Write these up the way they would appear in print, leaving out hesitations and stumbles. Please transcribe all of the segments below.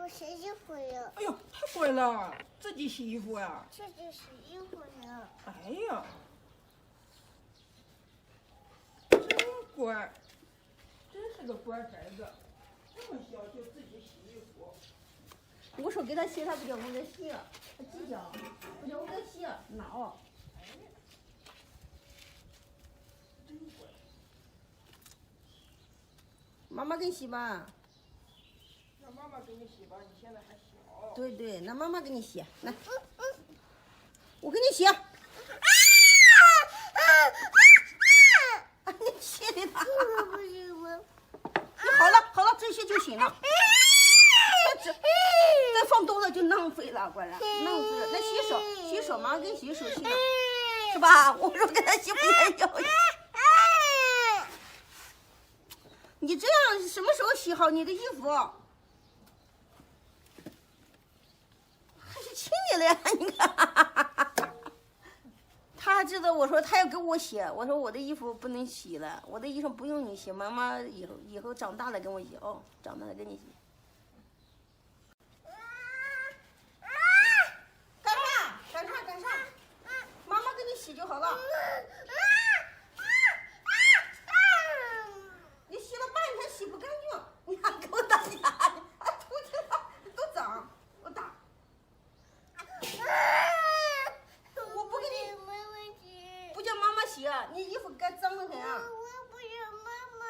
我洗衣服呀。哎呦，太乖了，自己洗衣服呀？自己洗衣服呀。哎呀，真乖，真是个乖孩子，这么小就自己洗衣服。我说给他洗，他不叫我给洗，他计较，不叫我给洗，闹。真乖。妈妈给你洗吧。让妈妈给你洗吧，你现在还小。对对，那妈妈给你洗，来，我给你洗。你气的他。不行吗？你好了好了，这些就行了。再放多了就浪费了，果然浪费了。那洗手，妈给你洗手洗了，是吧？我说给他洗不也有。你这样什么时候洗好你的衣服？还是亲你了呀？你看，他知道我说他要给我洗，我说我的衣服不能洗了，我的衣服不用你洗，妈妈以后长大了跟我洗哦，长大了跟你洗。干啥？妈妈给你洗就好了。你洗了半天洗不干净，你还给我打架，出去了，都脏，我打。我不给你，没问题。不叫妈妈洗，你衣服该脏得很啊。我不要妈妈。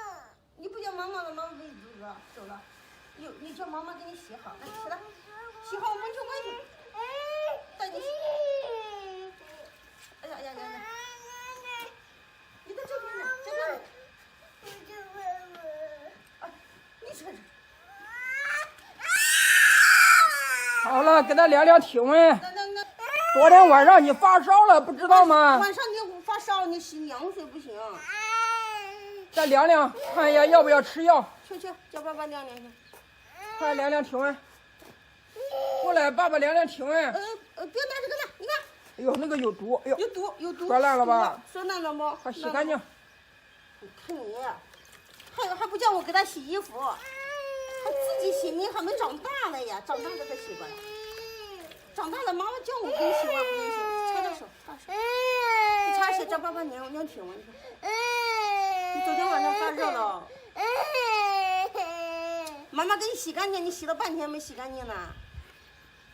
你不叫妈妈了，妈妈给你走了。你叫妈妈给你洗好，来起来，洗好我们去外头带你洗。哎呀！你在这边呢，在这里。我就问问。啊，你说这。好了，给他量量体温。那。昨天晚上你发烧了，不知道吗？晚上你发烧，你洗凉水不行。再量量，看一下要不要吃药。去，叫爸爸量量去。快量量体温。过来，爸爸量量体温。别拿这个了，你看。哎呦，那个有毒！哎呦，有毒。摔烂了吧？摔烂了吗？快洗干净。你看你，还不叫我给他洗衣服，还自己洗，你还没长大了呀？长大了再洗过来。长大了，妈妈叫我给你洗，我不给你洗。擦点手，你擦手，叫爸爸量体温去。你昨天晚上发热了。妈妈给你洗干净，你洗了半天没洗干净呢。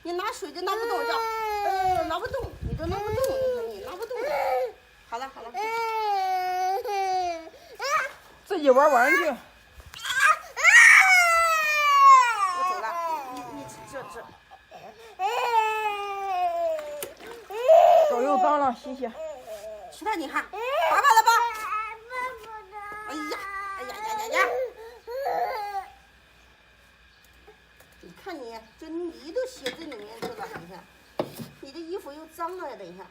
你拿水都拿不动，拿不动，你都拿不动，你拿不动。好了。自己玩去。我走了，你这。手又脏了，洗洗。其他你看，爸爸了吧？哎呀！你看你，这泥都鞋子里面去了，等一下，你的衣服又脏了，等一下。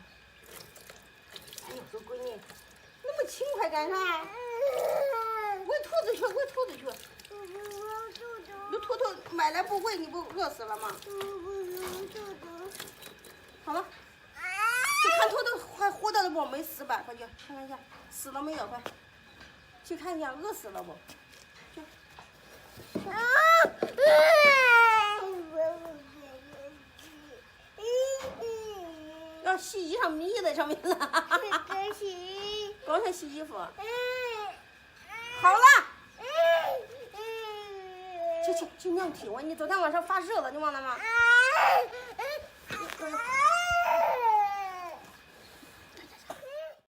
哎呦，这闺女，那么勤快干啥？喂兔子去。那兔兔买来不喂，你不饿死了吗？好了，去看兔兔还活着了不？没死吧？快去看一下，死了没有？快去看一下，饿死了不？去。要洗衣裳迷在上面了。刚才洗衣服。好了。去量体温，你昨天晚上发热了，你忘了吗？